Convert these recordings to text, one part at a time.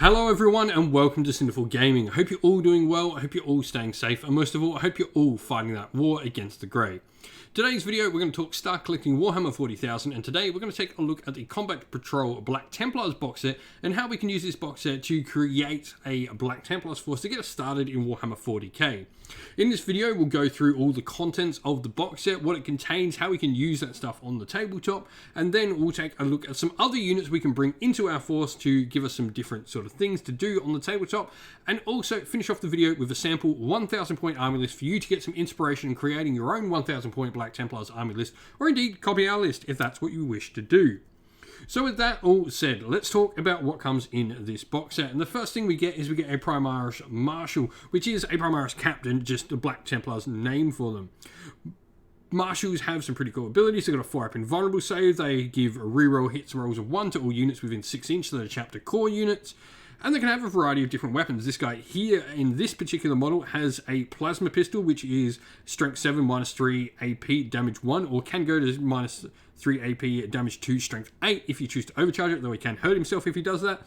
Hello everyone and welcome to Sinful Gaming. I hope you're all doing well, I hope you're all staying safe, and most of all, I hope you're all fighting that war against the grey. Today's video, we're going to talk Start Collecting Warhammer 40,000, and today we're going to take a look at the Combat Patrol Black Templars box set and how we can use this box set to create a Black Templars force to get us started in Warhammer 40k. In this video, we'll go through all the contents of the box set, what it contains, how we can use that stuff on the tabletop, and then we'll take a look at some other units we can bring into our force to give us some different sort of things to do on the tabletop, and also finish off the video with a sample 1,000 point army list for you to get some inspiration in creating your own 1,000 point Black Templars army list, or indeed copy our list if that's what you wish to do. So with that all said, let's talk about what comes in this box set. And the first thing we get is we get a Primaris Marshal, which is a Primaris Captain, just a Black Templars name for them. Marshals have some pretty cool abilities. They've got a 4-up invulnerable save. They give reroll hits and rolls of 1 to all units within 6 inches of the chapter core units. And they can have a variety of different weapons. This guy here in this particular model has a plasma pistol, which is strength 7, minus 3 AP, damage 1, or can go to minus 3 AP, damage 2, strength 8 if you choose to overcharge it, though he can hurt himself if he does that.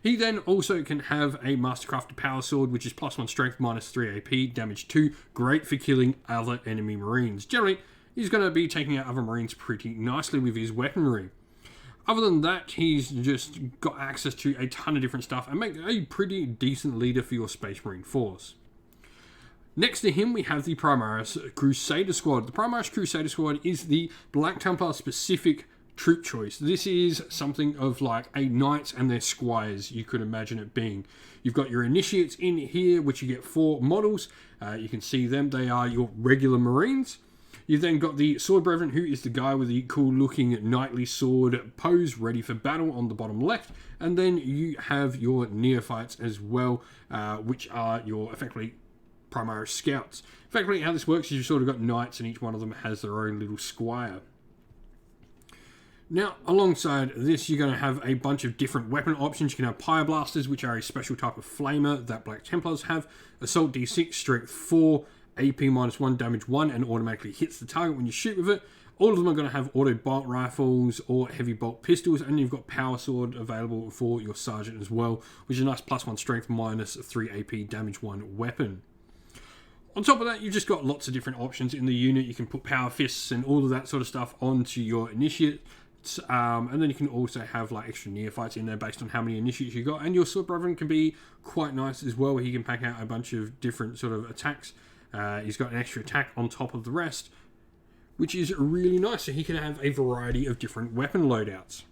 He then also can have a Mastercrafted Power Sword, which is plus 1 strength, minus 3 AP, damage 2, great for killing other enemy marines. Generally, he's going to be taking out other marines pretty nicely with his weaponry. Other than that, he's just got access to a ton of different stuff and make a pretty decent leader for your Space Marine force. Next to him, we have the Primaris Crusader Squad. The Primaris Crusader Squad is the Black Templar specific troop choice. This is something of like a knights and their squires, you could imagine it being. You've got your initiates in here, which you get 4 models. You can see them. They are your regular marines. You've then got the Sword Brethren, who is the guy with the cool looking knightly sword pose ready for battle on the bottom left. And then you have your Neophytes as well, which are your effectively Primaris Scouts. Effectively how this works is you've sort of got knights and each one of them has their own little squire. Now, alongside this, you're going to have a bunch of different weapon options. You can have Pyre Blasters, which are a special type of flamer that Black Templars have. Assault D6, Strength 4, AP minus 1, damage 1, and automatically hits the target when you shoot with it. All of them are going to have auto bolt rifles or heavy bolt pistols, and you've got Power Sword available for your Sergeant as well, which is a nice plus 1 strength, minus 3 AP, damage 1 weapon. On top of that, you've just got lots of different options in the unit. You can put Power Fists and all of that sort of stuff onto your initiates. And then you can also have like extra neophytes in there based on how many initiates you got. And your Sword Brethren can be quite nice as well, where he can pack out a bunch of different sort of attacks. He's got an extra attack on top of the rest, which is really nice. So he can have a variety of different weapon loadouts.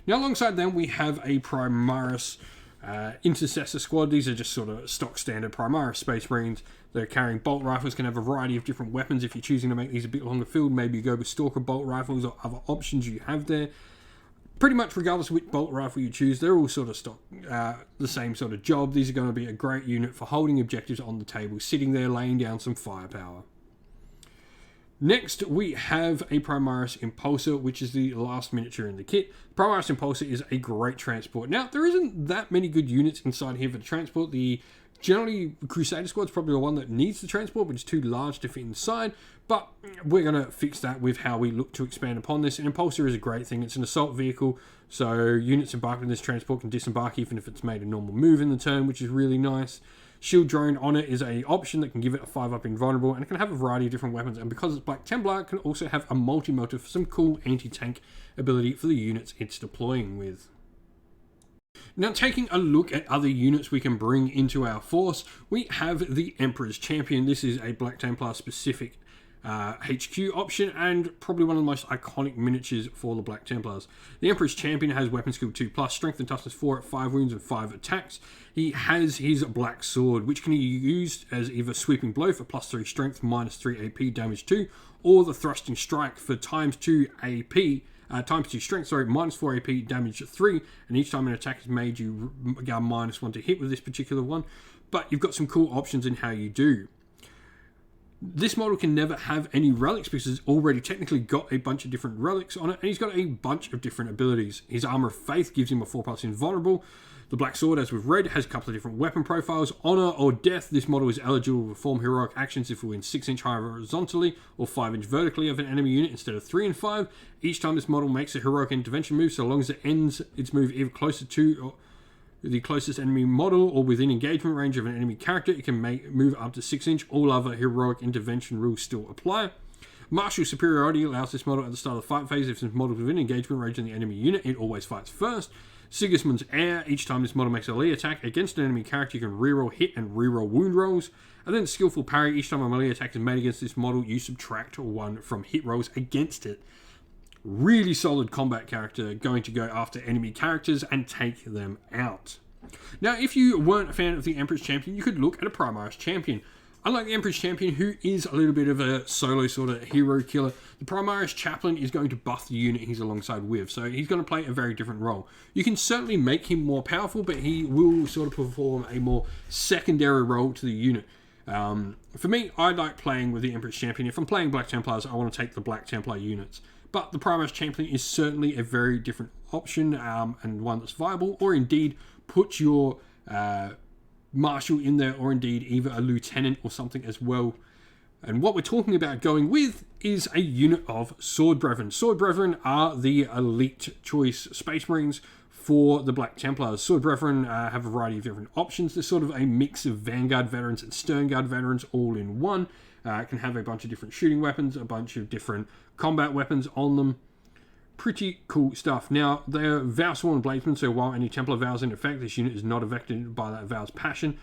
Now, alongside them, we have a Primaris Intercessor Squad. These are just sort of stock standard Primaris Space Marines. They're carrying bolt rifles, can have a variety of different weapons. If you're choosing to make these a bit longer field, maybe you go with Stalker bolt rifles or other options you have there. Pretty much regardless of which bolt rifle you choose, they're all sort of stock, the same sort of job. These are going to be a great unit for holding objectives on the table, sitting there, laying down some firepower. Next, we have a Primaris Impulsor, which is the last miniature in the kit. Primaris Impulsor is a great transport. Now, there isn't that many good units inside here for the transport. Generally, Crusader Squad is probably the one that needs the transport, but it's too large to fit inside. But we're going to fix that with how we look to expand upon this. An Impulsor is a great thing. It's an assault vehicle, so units embarked on this transport can disembark even if it's made a normal move in the turn, which is really nice. Shield Drone on it is an option that can give it a 5-up invulnerable, and it can have a variety of different weapons. And because it's Black Templar, it can also have a multi-motor for some cool anti-tank ability for the units it's deploying with. Now, taking a look at other units we can bring into our force, we have the Emperor's Champion. This is a Black Templar specific HQ option and probably one of the most iconic miniatures for the Black Templars. The Emperor's Champion has weapon skill 2+, strength and toughness 4 at 5 wounds and 5 attacks. He has his Black Sword, which can be used as either Sweeping Blow for plus 3 strength, minus 3 AP, damage 2, or the Thrusting Strike for times 2 AP, times 2 strength, minus 4 AP, damage 3, and each time an attack is made, you get minus 1 to hit with this particular one. But you've got some cool options in how you do. This model can never have any relics because it's already technically got a bunch of different relics on it, and he's got a bunch of different abilities. His Armor of Faith gives him a 4+ invulnerable. The Black Sword, as with red, has a couple of different weapon profiles. Honor or Death, this model is eligible to perform heroic actions if within 6 inch horizontally or 5 inch vertically of an enemy unit instead of 3 and 5. Each time this model makes a heroic intervention move, so long as it ends its move either closer to or the closest enemy model or within engagement range of an enemy character. It can move up to 6 inch. All other heroic intervention rules still apply. Martial superiority allows this model at the start of the fight phase. If this model is within engagement range of the enemy unit, it always fights first. Sigismund's Heir. Each time this model makes a melee attack against an enemy character, you can reroll hit and reroll wound rolls. And then Skillful Parry. Each time a melee attack is made against this model, you subtract 1 from hit rolls against it. Really solid combat character, going to go after enemy characters and take them out. Now, if you weren't a fan of the Emperor's Champion, you could look at a Primaris Champion. Unlike the Emperor's Champion, who is a little bit of a solo sort of hero killer, the Primaris Chaplain is going to buff the unit he's alongside with, so he's going to play a very different role. You can certainly make him more powerful, but he will sort of perform a more secondary role to the unit. For me, I like playing with the Emperor's Champion. If I'm playing Black Templars, I want to take the Black Templar units. But the Primaris Champion is certainly a very different option, and one that's viable, or indeed put your Marshal in there, or indeed either a Lieutenant or something as well. And what we're talking about going with is a unit of Sword Brethren. Sword Brethren are the elite choice Space Marines for the Black Templars. Sword Brethren have a variety of different options. They're sort of a mix of Vanguard veterans and Sternguard veterans all in one. It can have a bunch of different shooting weapons, a bunch of different combat weapons on them. Pretty cool stuff. Now, they're Vow-sworn Bladesmen, so while any Templar vow is in effect, this unit is not affected by that vow's passion.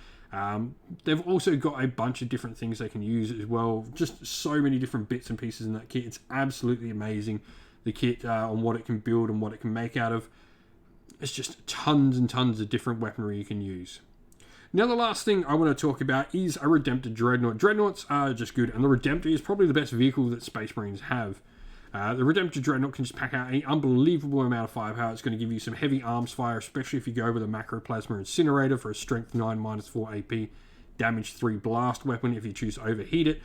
They've also got a bunch of different things they can use as well. Just so many different bits and pieces in that kit. It's absolutely amazing, the kit, on what it can build and what it can make out of. It's just tons and tons of different weaponry you can use. Now, the last thing I want to talk about is a Redemptor Dreadnought. Dreadnoughts are just good, and the Redemptor is probably the best vehicle that Space Marines have. The Redemptor Dreadnought can just pack out an unbelievable amount of firepower. It's going to give you some heavy arms fire, especially if you go with a Macroplasma Incinerator for a Strength 9 -4 AP, Damage 3 blast weapon if you choose to overheat it,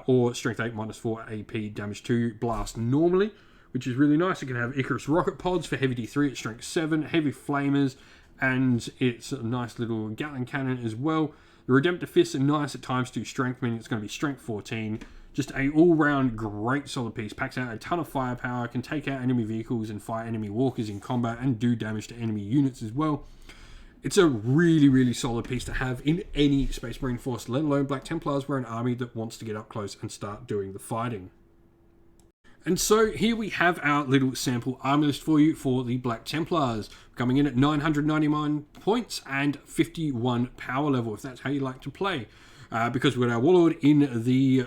or Strength 8 -4 AP, Damage 2 blast normally, which is really nice. It can have Icarus rocket pods for heavy D3 at Strength 7, heavy flamers, and it's a nice little Gatling cannon as well. The Redemptor Fists are nice at times to Strength, meaning it's going to be Strength 14. Just a all-round great solid piece. Packs out a ton of firepower, can take out enemy vehicles and fight enemy walkers in combat and do damage to enemy units as well. It's a really, really solid piece to have in any Space Marine force, let alone Black Templars, where an army that wants to get up close and start doing the fighting. And so here we have our little sample army list for you for the Black Templars, coming in at 999 points and 51 power level, if that's how you like to play. Because we've got our Warlord in the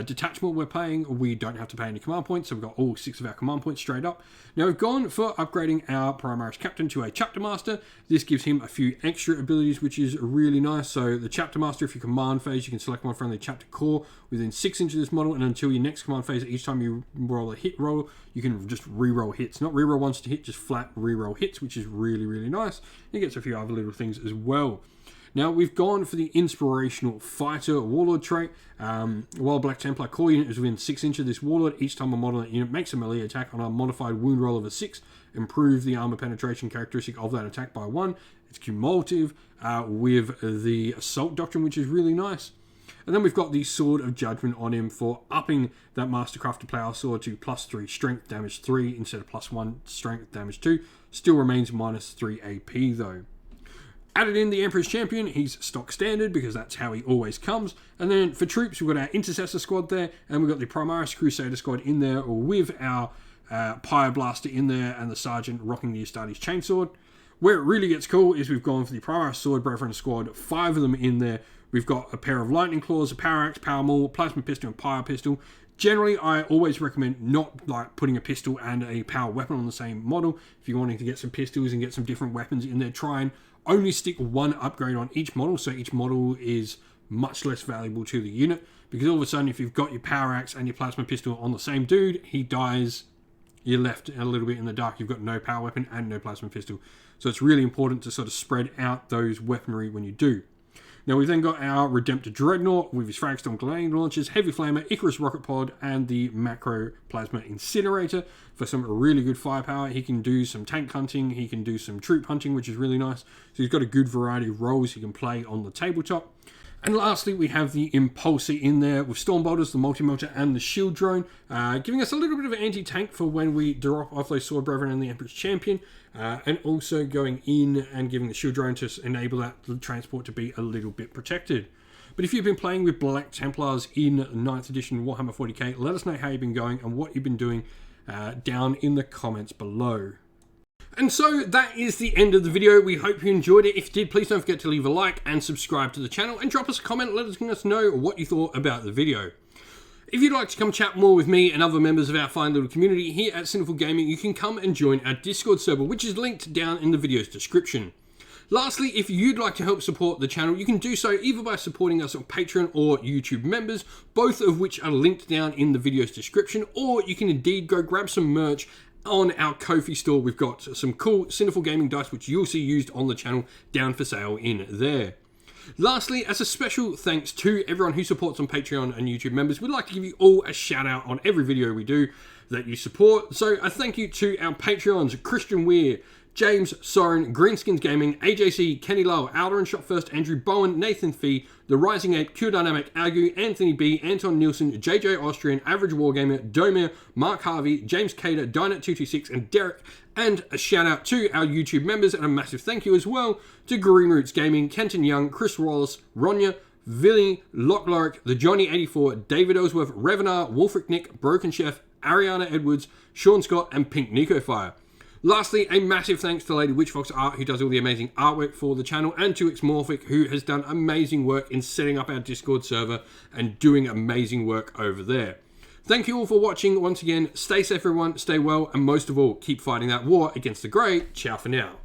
detachment we're playing, we don't have to pay any command points, so we've got all 6 of our command points straight up. Now we've gone for upgrading our Primaris Captain to a Chapter Master. This gives him a few extra abilities, which is really nice. So the Chapter Master, if you command phase, you can select one friendly Chapter Core within 6 inches of this model, and until your next command phase, each time you roll a hit roll, you can just re-roll hits. Not re-roll once to hit, just flat re-roll hits, which is really, really nice. It gets a few other little things as well. Now, we've gone for the Inspirational Fighter Warlord trait. While Black Templar core unit is within 6 inches of this Warlord, each time a model unit makes a melee attack on a modified wound roll of a 6, improve the armor penetration characteristic of that attack by 1. It's cumulative with the Assault Doctrine, which is really nice. And then we've got the Sword of Judgment on him for upping that Mastercrafted Plow Sword to +3 Strength, Damage 3, instead of +1 Strength, Damage 2. Still remains -3 AP though. Added in the Emperor's Champion, he's stock standard because that's how he always comes. And then for troops, we've got our Intercessor Squad there, and we've got the Primaris Crusader Squad in there with our Pyreblaster in there and the Sergeant rocking the Astartes Chainsword. Where it really gets cool is we've gone for the Primaris Sword Brethren Squad, 5 of them in there. We've got a pair of Lightning Claws, a Power Axe, Power Maul, Plasma Pistol, and Pyre Pistol. Generally, I always recommend not like putting a pistol and a power weapon on the same model. If you're wanting to get some pistols and get some different weapons in there, try and only stick one upgrade on each model, so each model is much less valuable to the unit. Because all of a sudden, if you've got your Power Axe and your Plasma Pistol on the same dude, he dies, you're left a little bit in the dark. You've got no Power Weapon and no Plasma Pistol. So it's really important to sort of spread out those weaponry when you do. Now we've then got our Redemptor Dreadnought with his Fragstorm Grenade Launchers, Heavy Flamer, Icarus Rocket Pod, and the Macroplasma Incinerator for some really good firepower. He can do some tank hunting, he can do some troop hunting, which is really nice. So he's got a good variety of roles he can play on the tabletop. And lastly, we have the Impulsor in there with Storm Bolters, the Multi-Melter, and the Shield Drone, giving us a little bit of an anti-tank for when we drop off those Sword Brethren and the Emperor's Champion, and also going in and giving the Shield Drone to enable that transport to be a little bit protected. But if you've been playing with Black Templars in 9th edition Warhammer 40k, let us know how you've been going and what you've been doing down in the comments below. And so that is the end of the video. We hope you enjoyed it. If you did, please don't forget to leave a like and subscribe to the channel and drop us a comment. Let us know what you thought about the video. If you'd like to come chat more with me and other members of our fine little community here at Sinful Gaming, you can come and join our Discord server, which is linked down in the video's description. Lastly, if you'd like to help support the channel, you can do so either by supporting us on Patreon or YouTube members, both of which are linked down in the video's description, or you can indeed go grab some merch on our Ko-fi store. We've got some cool Sinful Gaming dice, which you'll see used on the channel, down for sale in there. Lastly, as a special thanks to everyone who supports on Patreon and YouTube members, we'd like to give you all a shout out on every video we do that you support. So a thank you to our Patreons, Christian Weir, James, Soren, Greenskins Gaming, AJC, Kenny Lowe, Alder and Shot First, Andrew Bowen, Nathan Fee, The Rising Ape, Q Dynamic, Agu, Anthony B, Anton Nielsen, JJ Austrian, Average Wargamer, Domir, Mark Harvey, James Cater, Dynet226, and Derek. And a shout out to our YouTube members, and a massive thank you as well to Green Roots Gaming, Kenton Young, Chris Wallace, Ronya, Villy, Lockloric, the Johnny84, David Ellsworth, Revenar, Wolfric Nick, Broken Chef, Ariana Edwards, Sean Scott, and Pink Nico Fire. Lastly, a massive thanks to Lady Witchfox Art, who does all the amazing artwork for the channel, and to Xmorphic, who has done amazing work in setting up our Discord server and doing amazing work over there. Thank you all for watching once again. Stay safe, everyone, stay well, and most of all, keep fighting that war against the grey. Ciao for now.